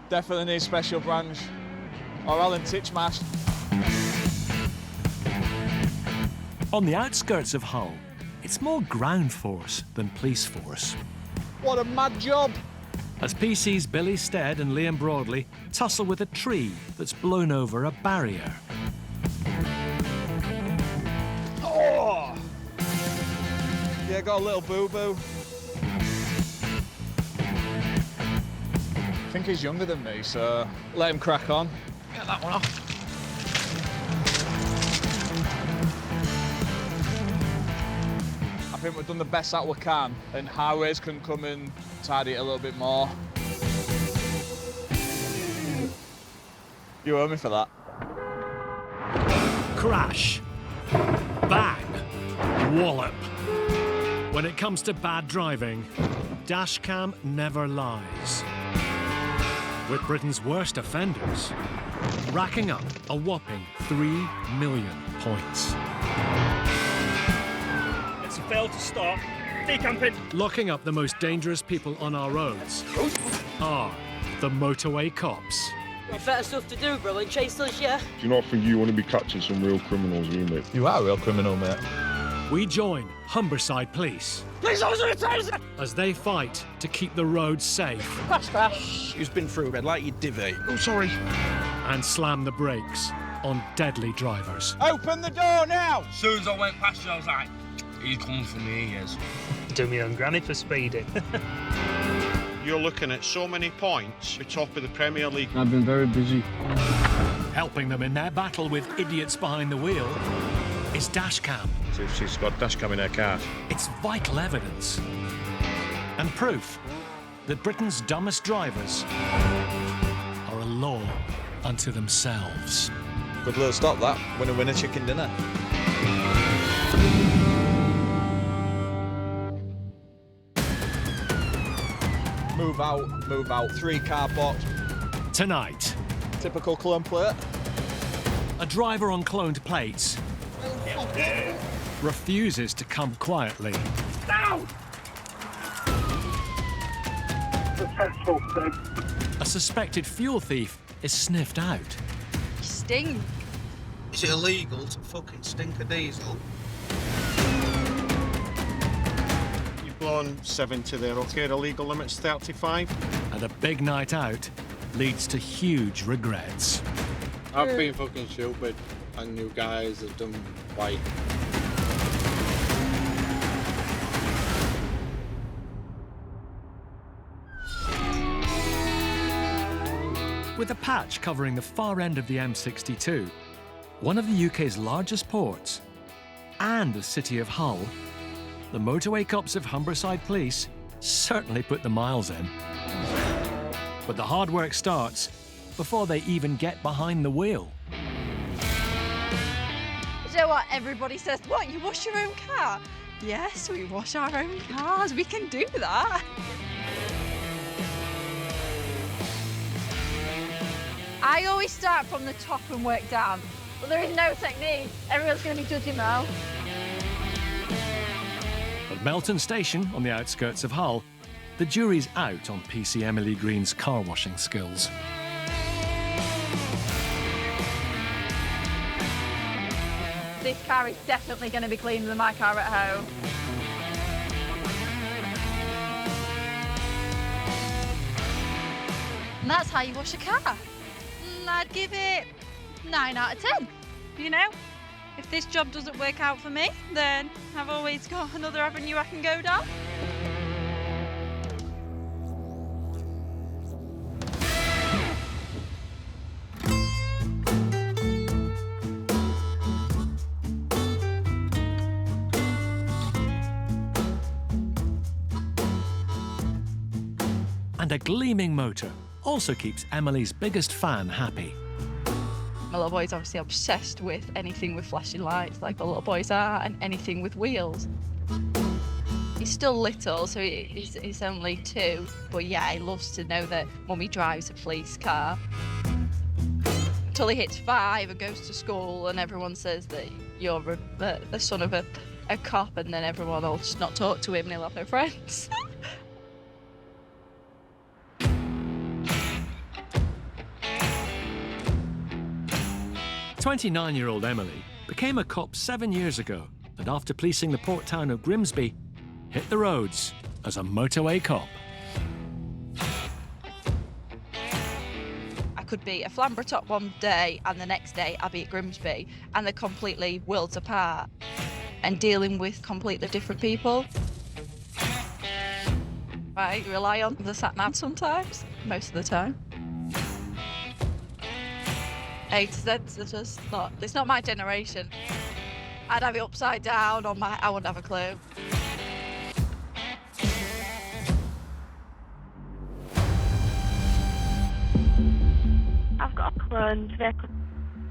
Definitely need special branch or Alan Titchmarsh. On the outskirts of Hull, it's more ground force than police force. What a mad job! As PC's Billy Stead and Liam Broadley tussle with a tree that's blown over a barrier. Oh! Yeah, got a little boo-boo. I think he's younger than me, so let him crack on. Get that one off. I think we've done the best that we can, and highways can come and tidy it a little bit more. You owe me for that. Crash. Bang. Wallop. When it comes to bad driving, dashcam never lies. With Britain's worst offenders, racking up a whopping 3 million points. It's a fail to stop. Decamping. Locking up the most dangerous people on our roads are the Motorway Cops. We've better stuff to do, bro, and chase us, yeah? Do you not think you want to be catching some real criminals, you mate? You are a real criminal, mate. We join Humberside Police Please, officer, taser! as they fight to keep the roads safe Crash. Who's been through red light, you divvy? Oh, sorry. and slam the brakes on deadly drivers. Open the door now! As soon as I went past you, I was like, he's coming for me, he is. Do me own granny for speeding. You're looking at so many points, the top of the Premier League. I've been very busy. Helping them in their battle with idiots behind the wheel is dashcam. So if she's got dashcam in her car. It's vital evidence and proof that Britain's dumbest drivers are a law unto themselves. Good little stop that. Winner, chicken dinner. Move out, 3-car box. Tonight, Typical clone plate. a driver on cloned plates refuses to come quietly. A suspected fuel thief is sniffed out. Sting. Is it illegal to fucking stink a diesel? You've blown 70 there, OK? The legal limit's 35. And a big night out leads to huge regrets. I've been fucking stupid, and you guys have done right. With a patch covering the far end of the M62, one of the UK's largest ports, and the city of Hull, the Motorway Cops of Humberside Police certainly put the miles in. But the hard work starts before they even get behind the wheel. You know what everybody says? What, you wash your own car? Yes, we wash our own cars. We can do that. I always start from the top and work down, but there is no technique. Everyone's going to be judging now. At Melton Station, on the outskirts of Hull, the jury's out on PC Emily Green's car washing skills. This car is definitely going to be cleaner than my car at home. And that's how you wash a car. I'd give it 9 out of 10. You know, if this job doesn't work out for me, then I've always got another avenue I can go down. And a gleaming motor also keeps Emily's biggest fan happy. My little boy's obviously obsessed with anything with flashing lights, like the little boys are, and anything with wheels. He's still little, so he's only 2, but yeah, he loves to know that Mummy drives a police car. Until he hits 5 and goes to school, and everyone says that you're the son of a cop, and then everyone will just not talk to him and he'll have no friends. 29-year-old Emily became a cop 7 years ago, and after policing the port town of Grimsby, hit the roads as a motorway cop. I could be at Flamborough Top one day and the next day I'll be at Grimsby, and they're completely worlds apart, and dealing with completely different people. I rely on the sat-nav sometimes, most of the time. A to Z's are just not, it's not my generation. I'd have it upside down on my, I wouldn't have a clue. I've got a cloned vehicle.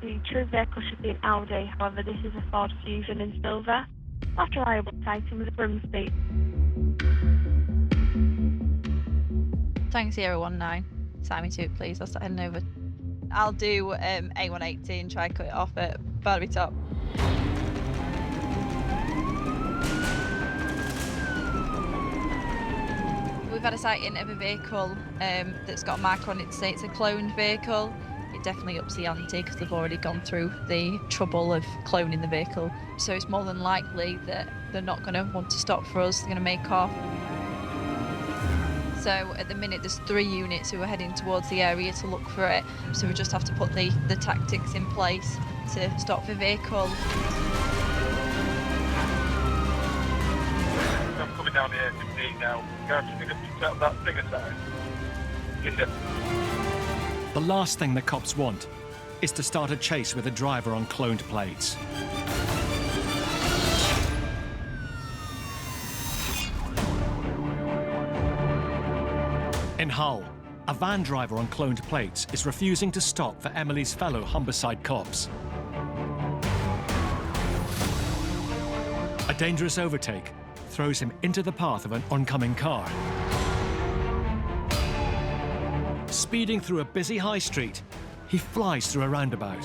The true vehicle should be an Audi, however this is a Ford Fusion in silver. After I will sighting with a Grimsby. Thanks, Sierra 19. Sign me to it, please. I'll start heading over. I'll do A180 and try to cut it off at Barby Top. We've had a sighting of a vehicle that's got a mark on it to say it's a cloned vehicle. It definitely ups the ante because they've already gone through the trouble of cloning the vehicle. So it's more than likely that they're not going to want to stop for us. They're going to make off. So at the minute there's 3 units who are heading towards the area to look for it. So we just have to put the tactics in place to stop the vehicle. I'm coming down here 15 now. Going to pick up that figure sign. Yes, sir. The last thing the cops want is to start a chase with a driver on cloned plates. In Hull, a van driver on cloned plates is refusing to stop for Emily's fellow Humberside cops. A dangerous overtake throws him into the path of an oncoming car. Speeding through a busy high street, he flies through a roundabout.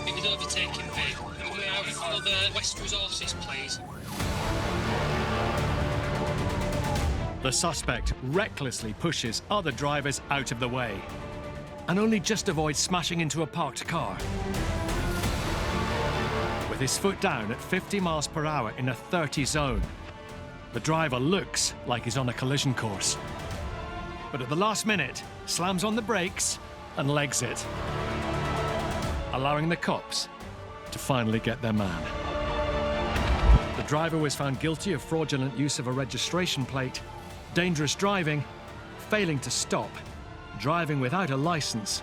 It was overtaking vehicle. May I have the West Resources, please? The suspect recklessly pushes other drivers out of the way and only just avoids smashing into a parked car. With his foot down at 50 miles per hour in a 30 zone, the driver looks like he's on a collision course. But at the last minute, slams on the brakes and legs it, allowing the cops to finally get their man. The driver was found guilty of fraudulent use of a registration plate, dangerous driving, failing to stop, driving without a license,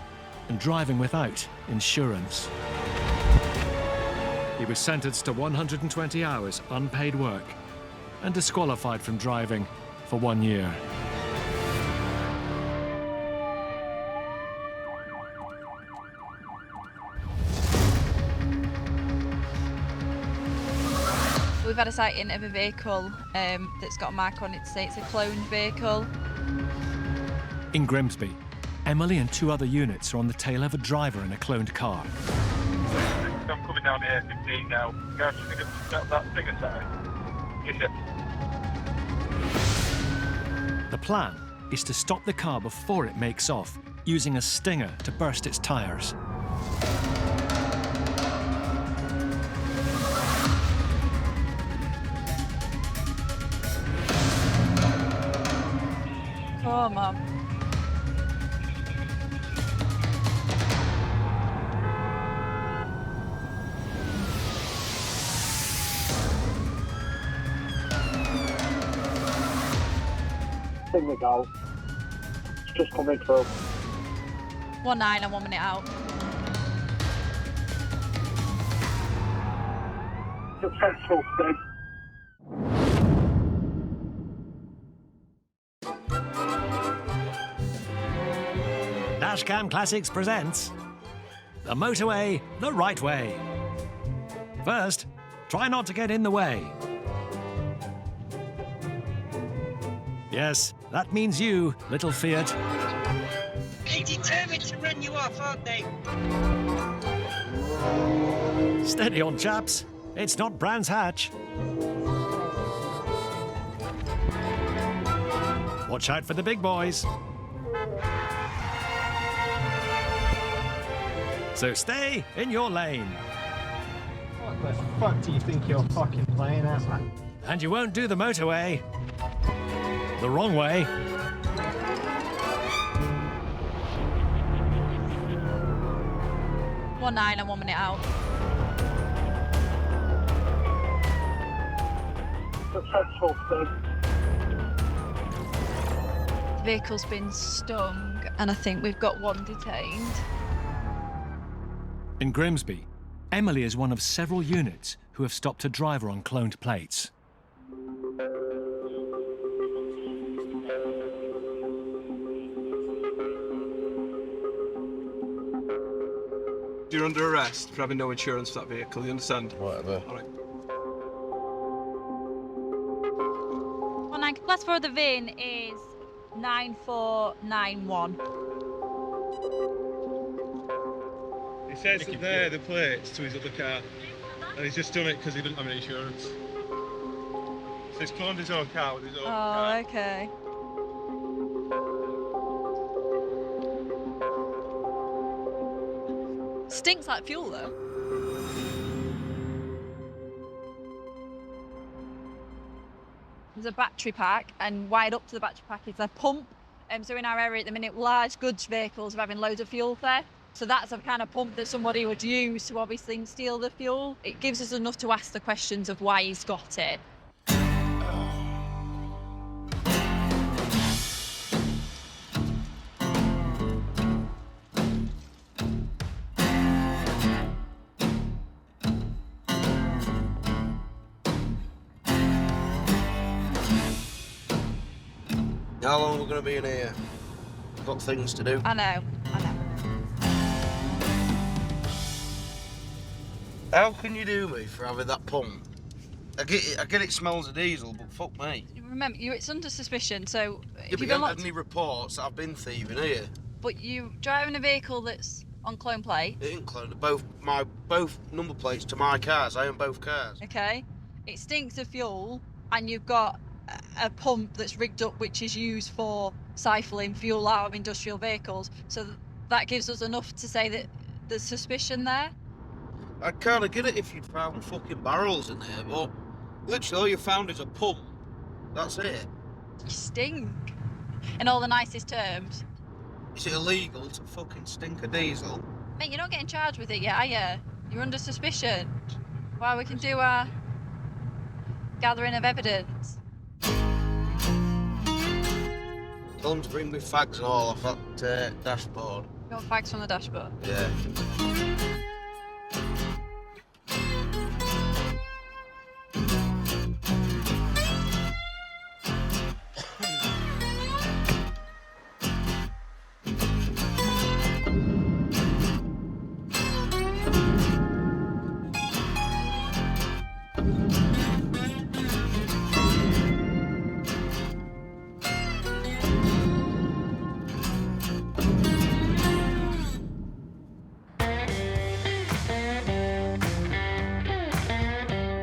and driving without insurance. He was sentenced to 120 hours unpaid work and disqualified from driving for 1 year. We've had a sighting of a vehicle that's got a mark on it to say it's a cloned vehicle. In Grimsby, Emily and 2 other units are on the tail of a driver in a cloned car. I'm coming down here 15 now. Going to pick up that figure sign. Yes, sir. The plan is to stop the car before it makes off, using a stinger to burst its tyres. Oh, Mum. In the goal. It's just coming through. 1-9 and 1 minute out. Successful thing. Dashcam Classics presents The Motorway the Right Way. First, try not to get in the way. Yes, that means you, little Fiat. They're determined to run you off, aren't they? Steady on, chaps. It's not Brands Hatch. Watch out for the big boys. So stay in your lane. What the fuck do you think you're fucking playing at, man? And you won't do the motorway the wrong way. One 9 and 1 minute out. Successful thing. The vehicle's been stung, and I think we've got one detained. In Grimsby, Emily is one of several units who have stopped a driver on cloned plates. You're under arrest for having no insurance for that vehicle, you understand? Whatever. All right. One 9, last for the VIN is 9491. He says that they're the plates to his other car, and he's just done it because he didn't have any insurance. So he's cloned his own car with his own car. Oh, okay. Stinks like fuel, though. There's a battery pack, and wired up to the battery pack is a pump. So in our area at the minute, large goods vehicles are having loads of fuel theft. So that's a kind of pump that somebody would use to obviously steal the fuel. It gives us enough to ask the questions of why he's got it. How long are we going to be in here? We've got things to do. I know. How can you do me for having that pump? I get it smells of diesel, but fuck me. Remember, it's under suspicion, so Yeah, if but you've you been haven't had any reports that I've been thieving here. but you driving a vehicle that's on clone plate, It included both number plates to my cars. I own both cars. okay? It stinks of fuel, and you've got a pump that's rigged up which is used for siphoning fuel out of industrial vehicles. So that gives us enough to say that there's suspicion there. I kind of get it if you'd found fucking barrels in there, but literally all you found is a pump. That's it. You stink. In all the nicest terms. Is it illegal to fucking stink a diesel? Mate, you're not getting charged with it yet, are you? You're under suspicion. Well, we can do our gathering of evidence. Tell them to bring me fags and all off that dashboard. You got fags from the dashboard? Yeah.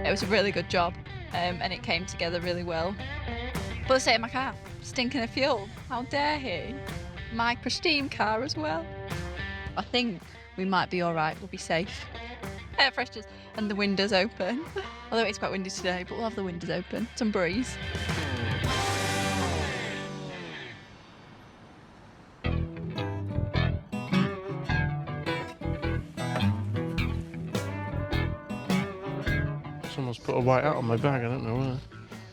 It was a really good job, and it came together really well. But say in my car, stinking of fuel. How dare he? My pristine car as well. I think we might be all right. We'll be safe. Air fresheners and the windows open. Although it's quite windy today, but we'll have the windows open. Some breeze. Someone's put a white hat on my bag, I don't know why.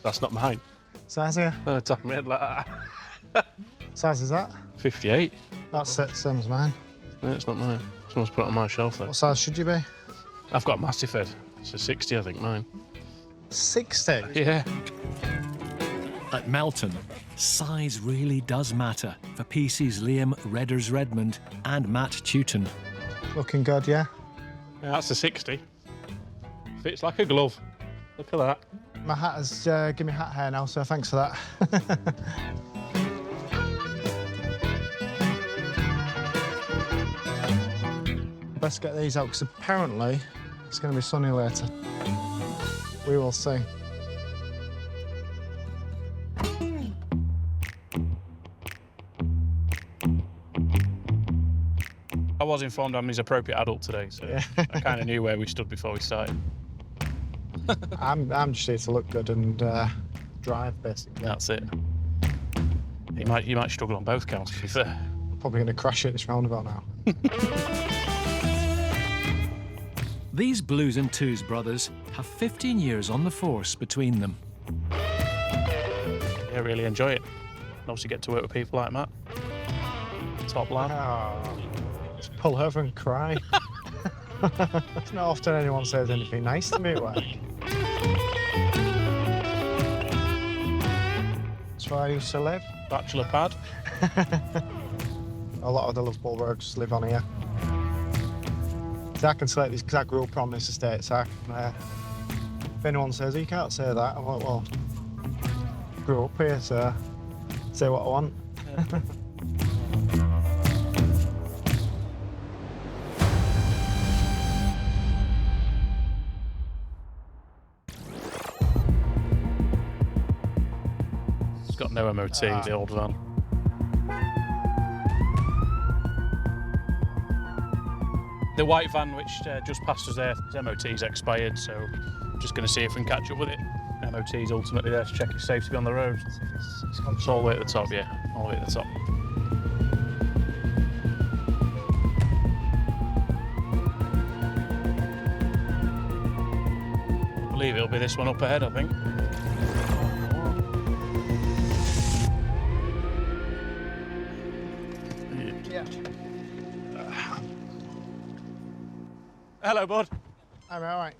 That's not mine. Size here? No, top of my head like that. Size is that? 58. That's it, same as mine. No, it's not mine. Someone's put it on my shelf there. What size should you be? I've got a massive head. It's a 60, I think, mine. 60? Yeah. At Melton, size really does matter for PC's Liam Redders Redmond and Matt Tewton. Looking good, yeah? Yeah, that's a 60. Fits like a glove. Look at that. My hat has given me hat hair now, so thanks for that. Best get these out, because apparently it's going to be sunny later. We will see. I was informed I'm his appropriate adult today, so Yeah. I kind of knew where we stood before we started. I'm just here to look good and drive, basically. That's it. You might struggle on both counts, to be fair. Probably going to crash at this roundabout now. These Blues and Twos brothers have 15 years on the force between them. Yeah, really enjoy it. And also get to work with people like Matt. Top lad. Oh, just pull over and cry. It's not often anyone says anything nice to me at work. That's where I used to live. Bachelor pad. A lot of the Liverpool roads live on here. So I can select this because I grew up on this estate, so if anyone says, you can't say that, I'm like, well, I grew up here, so say what I want. Yeah. It's got no MOT, the old van. The white van, which just passed us there, his MOT's expired, so just going to see if we can catch up with it. MOT's ultimately there to check its safety on the road. It's all the way at the top, yeah, all the way at the top. I believe it'll be this one up ahead, I think. Yeah. Hello, bud. I'm all right.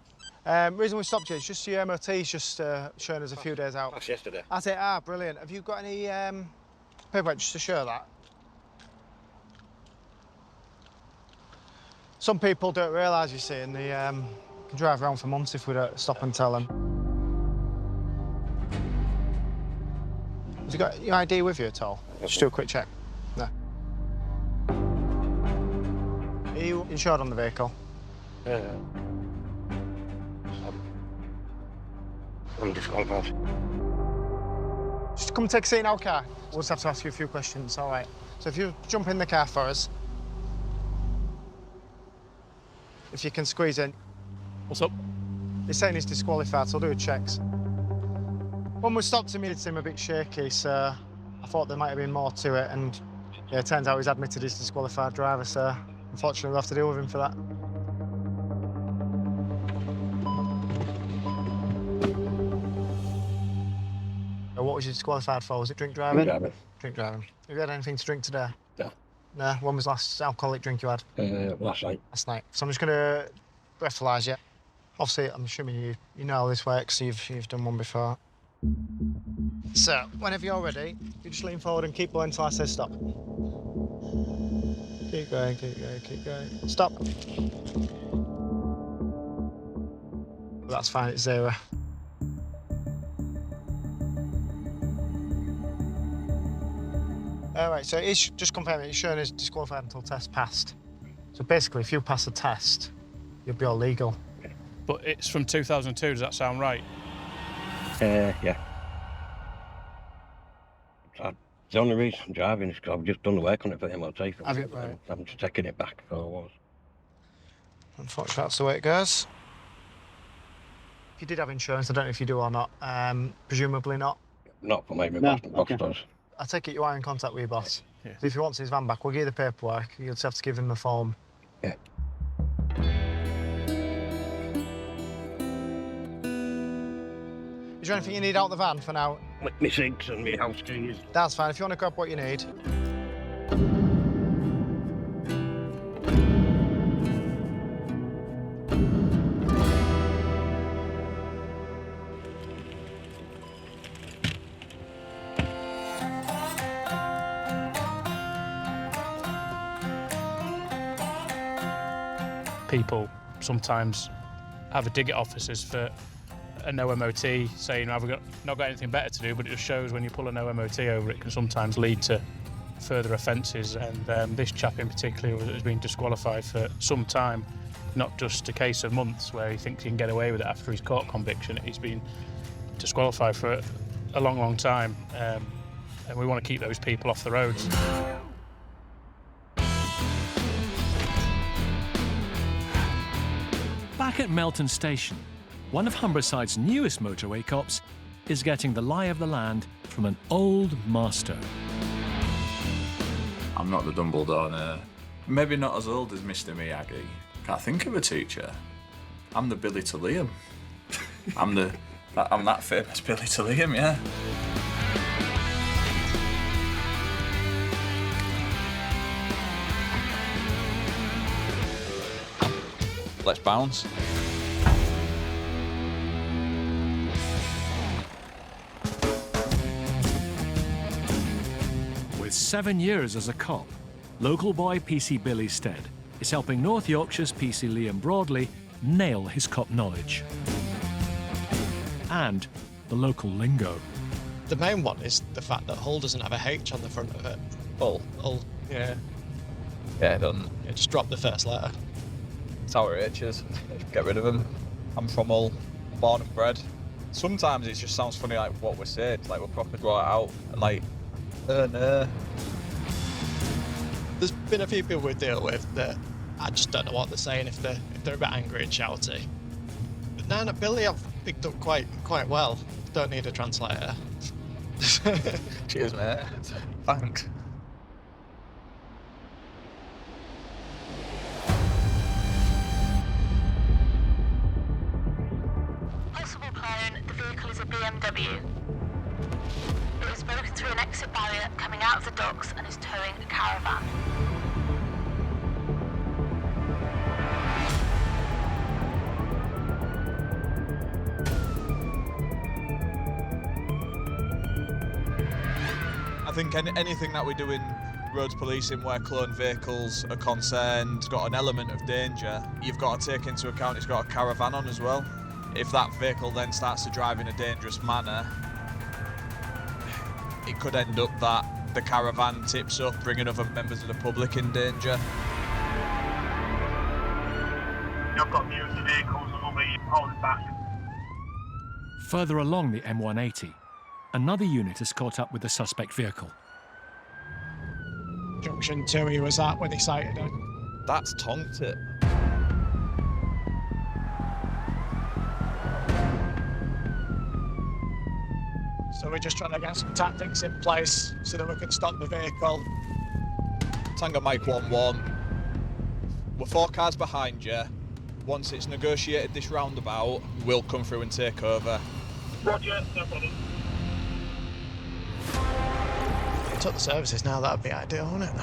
Reason we stopped you is just your MOT's just showing us a few days out. That's yesterday. That's it. Ah, brilliant. Have you got any paperwork just to show that? Some people don't realise, you see, and they can drive around for months if we don't stop and tell them. Have you got your ID with you at all? Just do a quick check. No. Are you insured on the vehicle? Yeah. I'm disqualified. Just come take a seat in our car. We'll just have to ask you a few questions, all right? So if you jump in the car for us. If you can squeeze in. What's up? He's saying he's disqualified, so I'll do checks. When we stopped him, he seemed a bit shaky, so I thought there might have been more to it, and yeah, it turns out he's admitted he's a disqualified driver, so unfortunately we'll have to deal with him for that. What was you disqualified for? Was it drink driving? Drink driving. Drink driving. Have you had anything to drink today? No. No? When was the last alcoholic drink you had? Last night. Last night. So I'm just going to breathalyse you. Obviously, I'm assuming you know how this works, so you've done one before. So, whenever you're ready, you just lean forward and keep blowing until I say stop. Keep going, keep going, keep going. Stop. That's fine, it's 0. All right, so it's just confirming it's showing as disqualified until test passed. So basically, if you pass the test, you'll be all legal. But it's from 2002, does that sound right? Yeah. The only reason I'm driving is because I've just done the work on it for the MOT. Have you? Right. I'm just taking it back for what it was. Unfortunately, that's the way it goes. If you did have insurance, I don't know if you do or not. Presumably not. Not for me, my boss does. I take it you are in contact with your boss. Yeah. So if he wants his van back, we'll give you the paperwork. You'll just have to give him the form. Yeah. Is there anything you need out of the van for now? My sinks and my house keys. That's fine. If you want to grab what you need. People sometimes have a dig at officers for a no MOT, saying I've not got anything better to do, but it just shows when you pull a no MOT over, it can sometimes lead to further offences. And this chap in particular has been disqualified for some time, not just a case of months where he thinks he can get away with it after his court conviction. He's been disqualified for a long, long time, and we want to keep those people off the roads. Back at Melton Station, one of Humberside's newest motorway cops is getting the lie of the land from an old master. I'm not the Dumbledore now. Maybe not as old as Mr. Miyagi. Can't think of a teacher. I'm the Billy to Liam. I'm that famous Billy to Liam, yeah. Let's bounce. With 7 years as a cop, local boy PC Billy Stead is helping North Yorkshire's PC Liam Broadley nail his cop knowledge. And the local lingo. The main one is the fact that Hull doesn't have a H on the front of it. Hull? Hull, yeah. Yeah, it doesn't. Yeah, just drop the first letter. It's our H's. Get rid of them. I'm from Hull, born and bred. Sometimes it just sounds funny, like what we're saying. It's like we're proper brought out and like, no. There's been a few people we deal with that I just don't know what they're saying if they're a bit angry and shouty. But now that Billy I've picked up quite well. Don't need a translator. Cheers, mate. Thanks. Possible client, the vehicle is a BMW. It has broken through an exit barrier coming out of the docks and is towing a caravan. I think anything that we do in roads policing where cloned vehicles are concerned has got an element of danger. You've got to take into account it's got a caravan on as well. If that vehicle then starts to drive in a dangerous manner, it could end up that the caravan tips up, bringing other members of the public in danger. I've got views of the vehicles and will be holding back. Further along the M180, another unit has caught up with the suspect vehicle. Junction 2 he was at when he sighted it. That's tonked it. So we're just trying to get some tactics in place so that we can stop the vehicle. Tango Mike 1-1. We're 4 cars behind you. Once it's negotiated this roundabout, we'll come through and take over. Roger, no problem. If you took the services now, that'd be ideal, wouldn't it?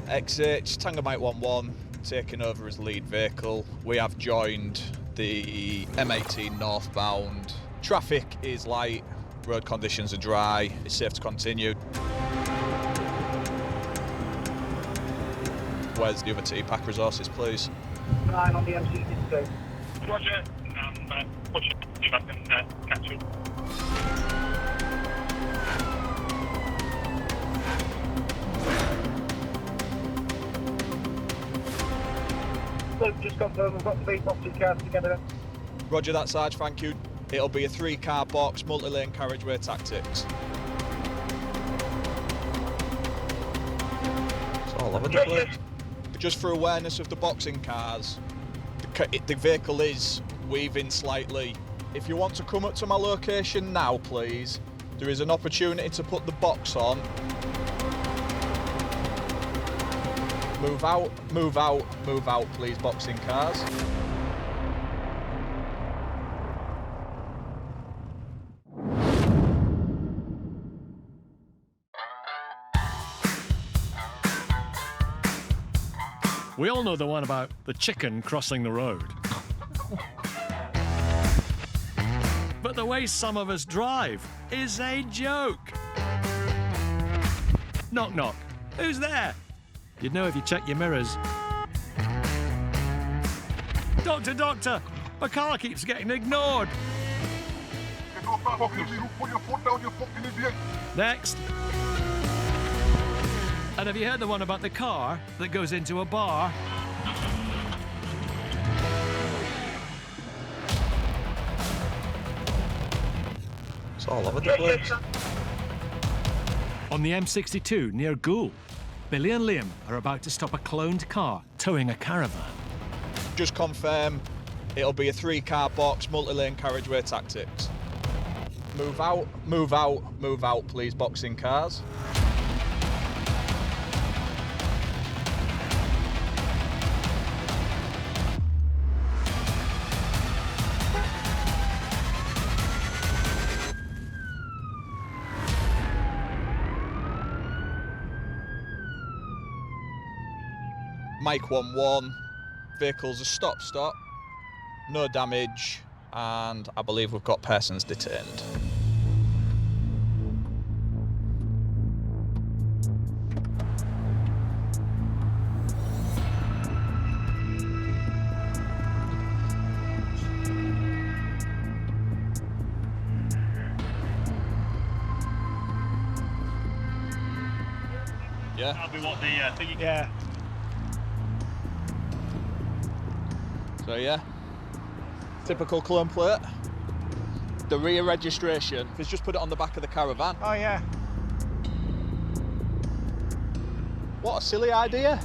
XH, Tango Mike 1-1, taking over as lead vehicle. We have joined the M18 northbound. Traffic is light, road conditions are dry, it's safe to continue. Where's the other T-Pack resources, please? 9 on the M62. Roger, push it, see if I can catch you. Look, just confirm we've got 3 boxing cars together. Roger that, Sarge, thank you. It'll be a 3-car box, multi-lane carriageway tactics. It's all over the place. Just for awareness of the boxing cars, the vehicle is weaving slightly. If you want to come up to my location now, please, there is an opportunity to put the box on. Move out, move out, move out, please, boxing cars. We all know the one about the chicken crossing the road. But the way some of us drive is a joke. Knock, knock. Who's there? You'd know if you check your mirrors. Doctor, doctor, my car keeps getting ignored. Put your foot down, you fucking idiot. Next. And have you heard the one about the car that goes into a bar? It's all over the place. On the M62 near Goole, Billy and Liam are about to stop a cloned car towing a caravan. Just confirm it'll be a 3-car box, multi-lane carriageway tactics. Move out, move out, move out, please, boxing cars. Mike 1-1, vehicles are stop, no damage, and I believe we've got persons detained. Yeah? That'll be what the thingy... Yeah. So yeah, typical clone plate. The rear registration, he's just put it on the back of the Caravan. Oh yeah. What a silly idea.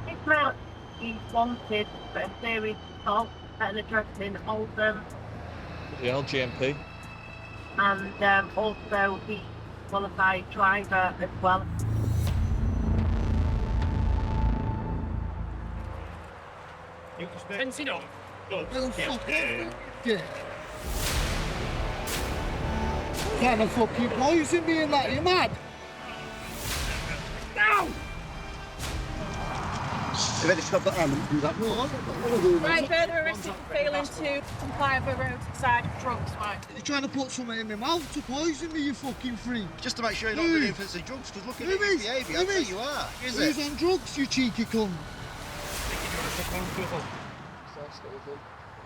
This route he wanted for a series assault at an address in Oldham, The LGMP. and also the qualified driver as well. Fencing up. Kind of fucking poison me in that, you mad? No! You ready to stop that hand and do that? Right, further arrested for failing to comply with a roadside drugs, right? You're trying to put something in my mouth to poison me, you fucking freak. Just to make sure you're not doing offensive drugs, because look at your behaviour, I'd say you are. Who's on drugs, you cheeky cunt?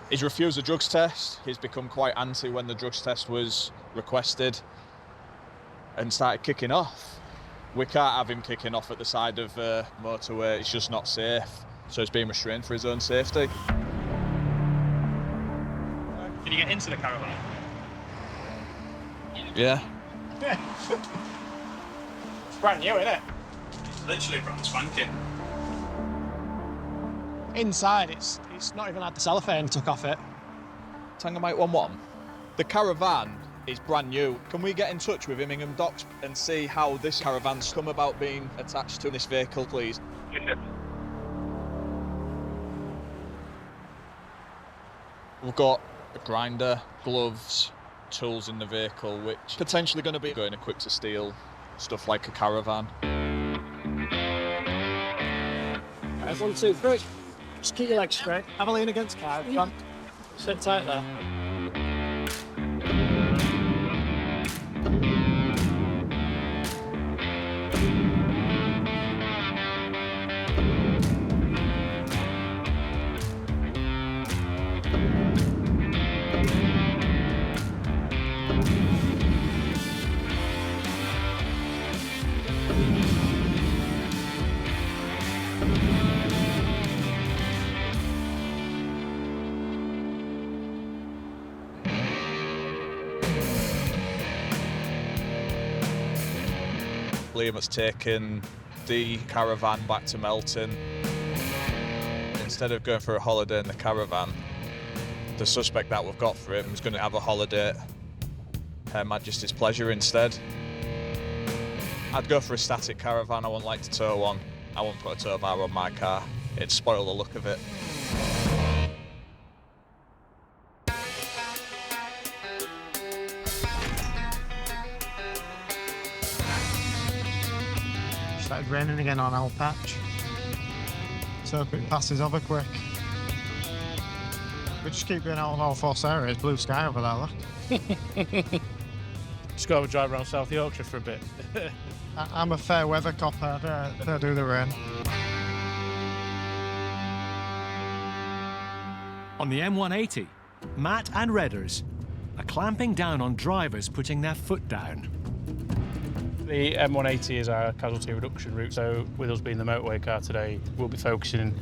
He's refused the drugs test. He's become quite anti when the drugs test was requested and started kicking off. We can't have him kicking off at the side of motorway, it's just not safe. So he's being restrained for his own safety. Can you get into the Caravan? Yeah. Yeah. It's brand new, isn't it? It's literally brand spanking. Inside, it's not even had the cellophane took off it. Tango Mike 1-1. The Caravan is brand new. Can we get in touch with Immingham Docks and see how this Caravan's come about being attached to this vehicle, please? Yes. We've got a grinder, gloves, tools in the vehicle, which potentially going to be going equipped to steal stuff like a Caravan. Right, 1, 2, 3. Just keep your legs straight. Have a lean against car. Come on. Sit tight there. Liam has taken the Caravan back to Melton. Instead of going for a holiday in the Caravan, the suspect that we've got for him is going to have a holiday at Her Majesty's pleasure instead. I'd go for a static Caravan. I wouldn't like to tow one. I wouldn't put a tow bar on my car. It'd spoil the look of it. Started raining again on our patch. So hope it passes over quick. We just keep going out on all 4 areas. Blue sky over there, look. Just go have a drive around South Yorkshire for a bit. I'm a fair weather cop. I don't do the rain. On the M180, Matt and Redders are clamping down on drivers putting their foot down. The M180 is our casualty reduction route, so with us being the motorway car today, we'll be focusing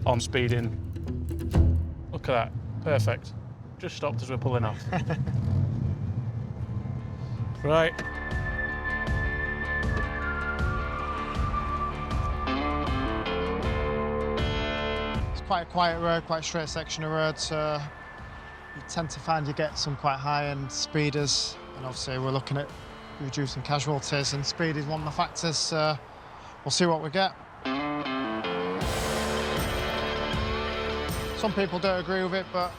on speeding. Look at that, perfect. Just stopped as we're pulling off. Right. quite a quiet road, quite a straight section of road, so you tend to find you get some quite high-end speeders, and obviously we're looking at reducing casualties, and speed is one of the factors, so we'll see what we get. Some people don't agree with it, but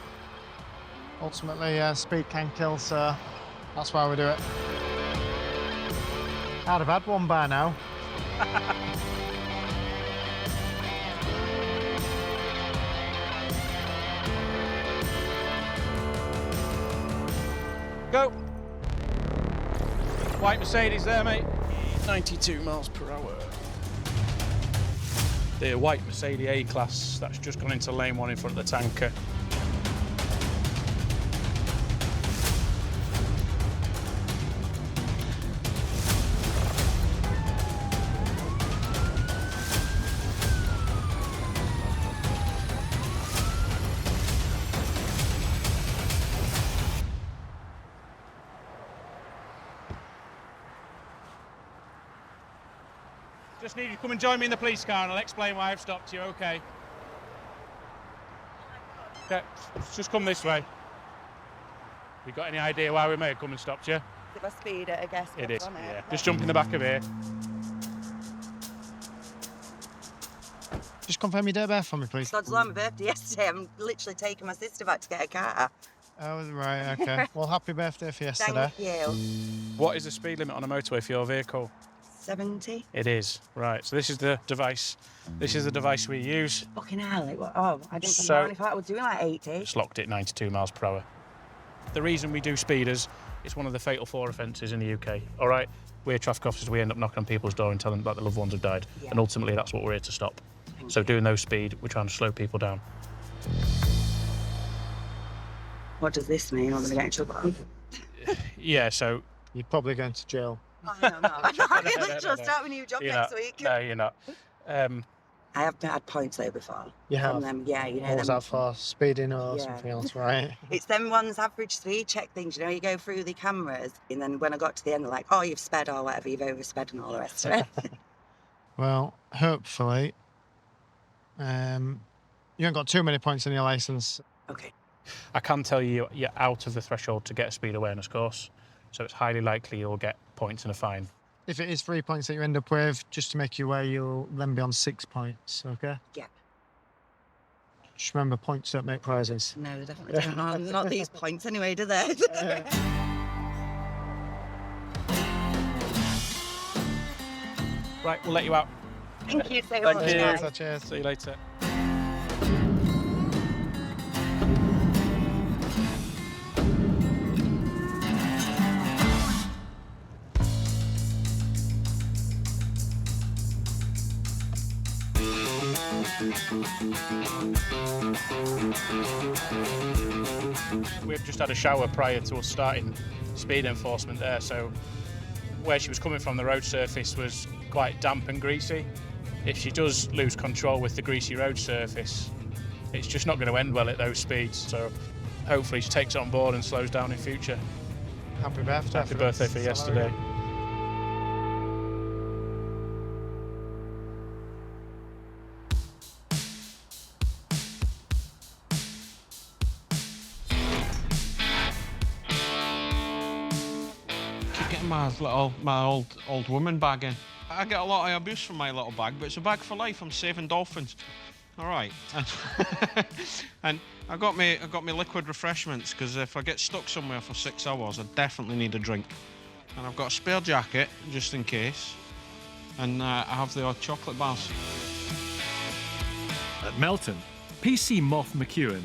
ultimately speed can kill, so that's why we do it. I'd have had one by now. Go. White Mercedes there, mate. 92 miles per hour. The white Mercedes A-Class that's just gone into lane 1 in front of the tanker. Just need you to come and join me in the police car and I'll explain why I've stopped you, OK? OK, just come this way. You got any idea why we may have come and stopped you? If I speed it, I guess. It is, yeah. Just jump in the back of here. Just confirm your date of birth for me, please. God's law, my birthday yesterday. I'm literally taking my sister back to get a car. Oh, right, OK. Well, happy birthday for yesterday. Thank you. What is the speed limit on a motorway for your vehicle? 70. It is, right. So this is the device. This is the device we use. Fucking hell. Oh, I didn't So- know if I was doing like 80. It's locked at 92 miles per hour. The reason we do speeders, it's one of the fatal 4 offences in the UK, all right? We're traffic officers, we end up knocking on people's door and telling them that their loved ones have died. Yeah. And ultimately, that's what we're here to stop. So doing no speed, we're trying to slow people down. What does this mean? I'm going to get in trouble. Yeah, so... You're probably going to jail. Oh, no. I'm literally starting a new job You're next not. week. No, you're not. I have had points though before. You have? From them, yeah, you know. What was them- that for? Speeding or Yeah. something else, right? It's them ones average speed check things, you know, you go through the cameras and then when I got to the end, they're like, oh, you've sped or whatever, you've oversped and all the rest of it. Well, hopefully, you haven't got too many points on your licence. Okay. I can tell you you're out of the threshold to get a speed awareness course, so it's highly likely you'll get points and a fine. If it is 3 points that you end up with, just to make you aware, you'll then be on 6 points, OK? Yeah. Just remember, points don't make prizes. No, they definitely don't. No, not these points anyway, do they? Right, we'll let you out. Thank you so Thank much. you. guys. Cheers. See you later. We've just had a shower prior to us starting speed enforcement there, so where she was coming from, the road surface was quite damp and greasy. If she does lose control with the greasy road surface, it's just not going to end well at those speeds, so hopefully she takes it on board and slows down in future. Happy birthday. Happy birthday for yesterday. Keep getting my old woman bag in. I get a lot of abuse from my little bag, but it's a bag for life. I'm saving dolphins. All right, and I got me liquid refreshments because if I get stuck somewhere for 6 hours, I definitely need a drink. And I've got a spare jacket just in case, and I have the odd chocolate bars. At Melton, PC Moth McEwen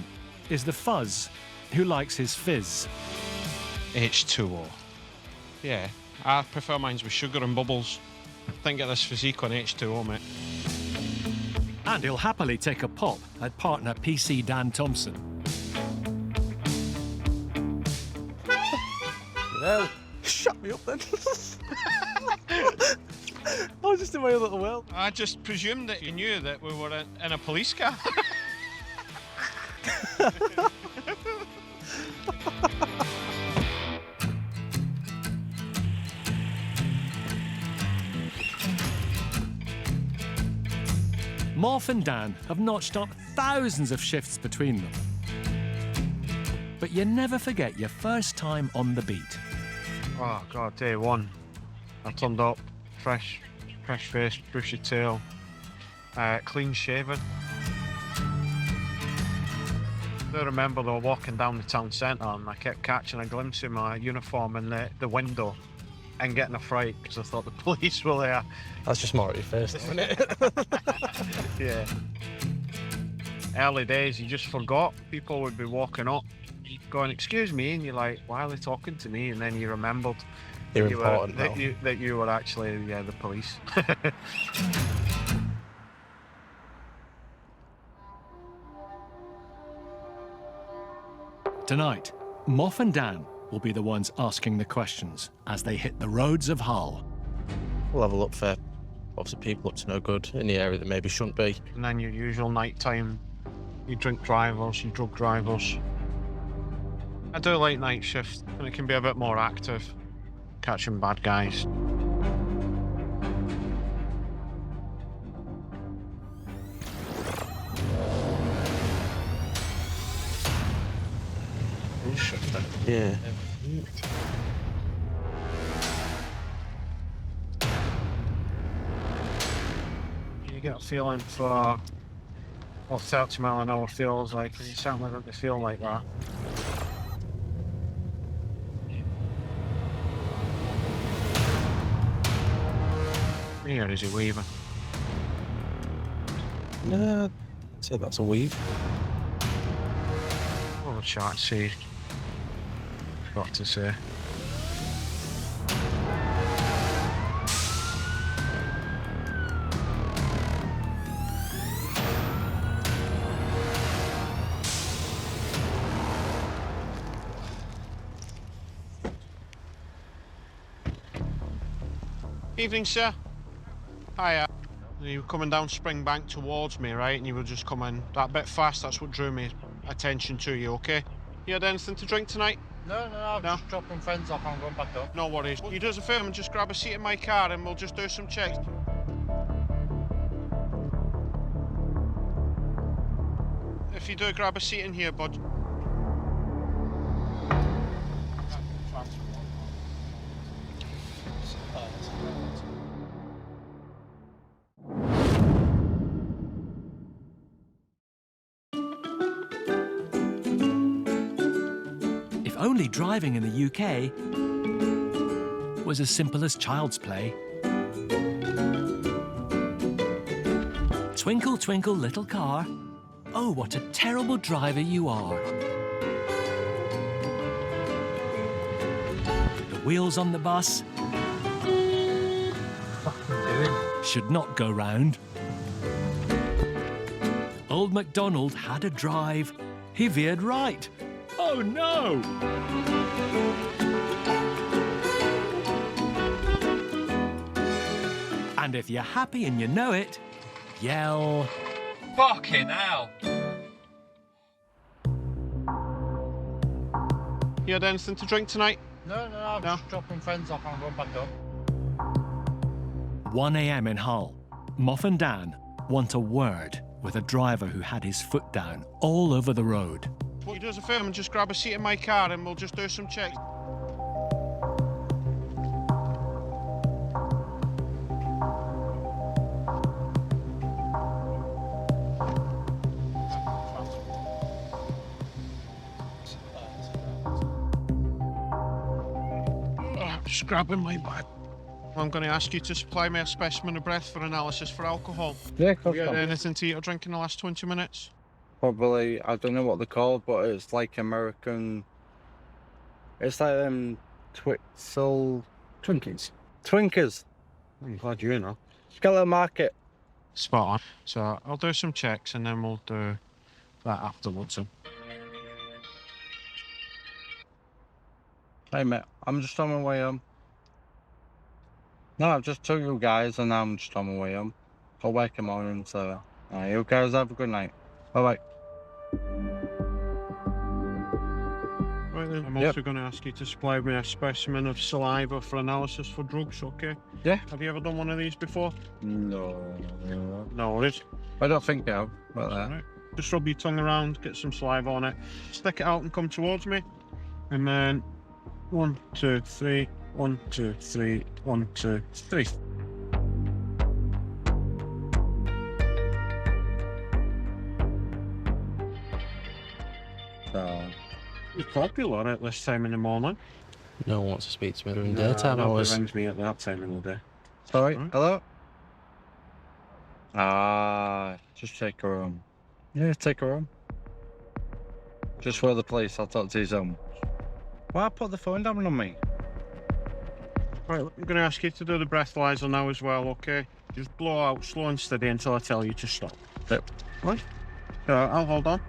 is the fuzz who likes his fizz. H2O. Yeah, I prefer mine with sugar and bubbles. Think get this physique on H2O, mate. And he'll happily take a pop at partner PC Dan Thompson. Well, shut me up then. I was just in my own little world. I just presumed that you knew that we were in a police car. Morph and Dan have notched up thousands of shifts between them. But you never forget your first time on the beat. Oh God, day one. I turned up, fresh face, bushy tail, clean shaven. I remember they were walking down the town centre and I kept catching a glimpse of my uniform in the window and getting a fright because I thought the police were there. That's just more at your face, isn't it? Yeah. Early days, you just forgot. People would be walking up, going, "Excuse me," and you're like, "Why are they talking to me?" And then you remembered You're that important now. that you were actually the police. Tonight, Moff and Dan will be the ones asking the questions as they hit the roads of Hull. We'll have a look for obviously people up to no good in the area that maybe shouldn't be. And then your usual nighttime, you drink drivers, you drug drivers. I do like night shift, and it can be a bit more active, catching bad guys. Yeah. You get a feeling for what 30 mile an hour feels like, and you certainly don't feel like that. Here is he weaving. No, I'd say that's a weave. What a chat see. Got to say. Evening, sir. Hiya. You were coming down Springbank towards me, right? And you were just coming that bit fast. That's what drew me attention to you, okay? You had anything to drink tonight? No, I'm just dropping friends off. I'm going back up. No worries. You do us a favour and just grab a seat in my car and we'll just do some checks. If you do grab a seat in here, bud. Only driving in the UK was as simple as child's play. Twinkle, twinkle, little car, oh, what a terrible driver you are. The wheels on the bus should not go round. Old MacDonald had a drive. He veered right. Oh no! And if you're happy and you know it, yell... Fucking hell! You had anything to drink tonight? No, I'm just dropping friends off. I'm going back up. 1 a.m. in Hull. Moff and Dan want a word with a driver who had his foot down all over the road. What you do us a favour and just grab a seat in my car and we'll just do some checks. Just grabbing my bag. I'm going to ask you to supply me a specimen of breath for analysis for alcohol. Yeah, of course. Have you had anything to eat or drink in the last 20 minutes? Probably, I don't know what they're called, but it's like American. It's like Twixel. Twinkers. I'm glad you know. Skeleton Market. Spot on. So I'll do some checks and then we'll do that afterwards. Hey mate, I'm just on my way home. No, I've just told you guys and I'm just on my way home. I'll wake in the morning, so you guys have a good night. Bye-bye. Right then, I'm also going to ask you to supply me a specimen of saliva for analysis for drugs, okay? Yeah. Have you ever done one of these before? No. No worries. I don't think I have, but Right. Just rub your tongue around, get some saliva on it, stick it out and come towards me. And then 1, 2, 3, 1, 2, 3, 1, 2, 3. So, you're popular at this time in the morning. No one wants to speak to me during No, daytime nobody hours. rings me at that time of the day. Sorry, Right. hello? Just take her home. Yeah, take her home. Just for the police, I'll talk to his home. Why put the phone down on me? Right, I'm going to ask you to do the breathalyzer now as well, okay? Just blow out slow and steady until I tell you to stop. Yep. Right? So I'll hold on.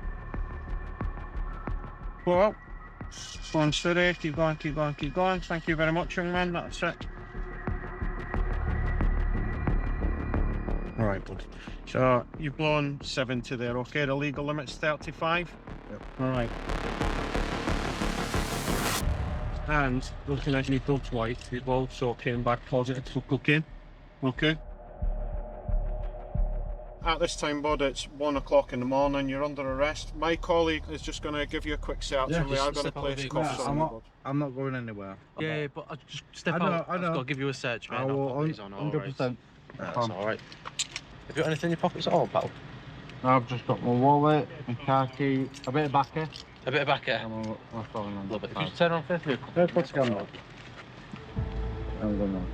Blow out. Slow and steady. Keep going, keep going, keep going. Thank you very much, young man. That's it. All right, bud. So you've blown 70 there, okay? The legal limit's 35? Yep. All right. And looking at your blood white, you've also came back positive for cocaine. Okay. At this time, bud, it's 1 o'clock in the morning. You're under arrest. My colleague is just going to give you a quick search, and we are going to place cuffs on you, bud. I'm not going anywhere. Yeah, but I just step I know, out. I know. I've got to give you a search, mate. I and I'll will, pop these on, all right. 100%. That's all right. Have you got anything in your pockets at all, pal? I've just got my wallet, my car key, a bit of backer. A bit of back here? My phone. A little bit. Fine. Just turn on fifth wheel. Let's put it on. I'm going on.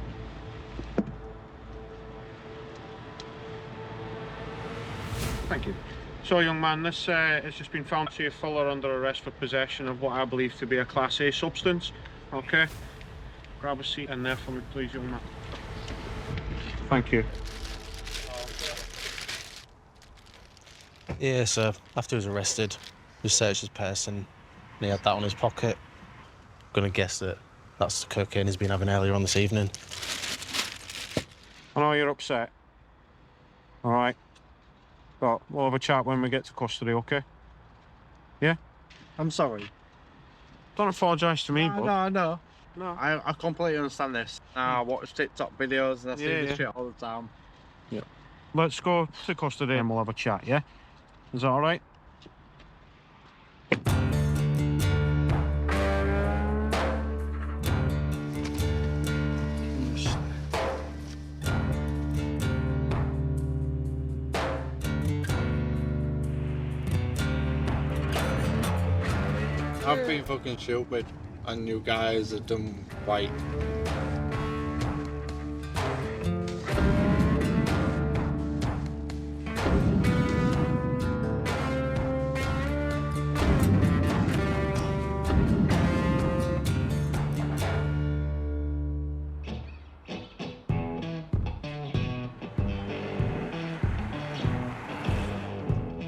Thank you. So, young man, this has just been found to you fuller under arrest for possession of what I believe to be a Class A substance. Okay? Grab a seat in there for me, please, young man. Thank you. Yeah, so after he was arrested, we searched his purse and he had that on his pocket. I'm gonna guess that that's the cocaine he's been having earlier on this evening. I know you're upset. All right. But we'll have a chat when we get to custody, okay? Yeah? I'm sorry. Don't apologise to me, bud. No. No. I completely understand this. I watch TikTok videos and I see this shit all the time. Yeah. Let's go to custody and we'll have a chat, yeah? Is that all right? I've been fucking stupid, and you guys have done right.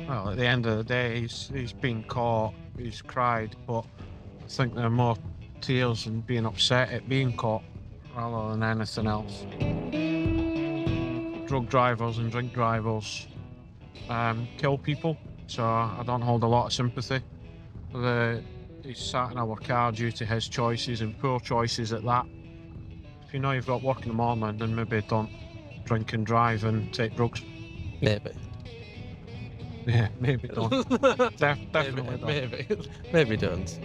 Well, at the end of the day, he's been caught, he's cried, but I think there are more tears and being upset at being caught rather than anything else. Drug drivers and drink drivers kill people, so I don't hold a lot of sympathy. He's sat in our car due to his choices and poor choices at that. If you know you've got work in the morning, then maybe don't drink and drive and take drugs. Maybe. Yeah, maybe don't. Definitely don't. Maybe don't.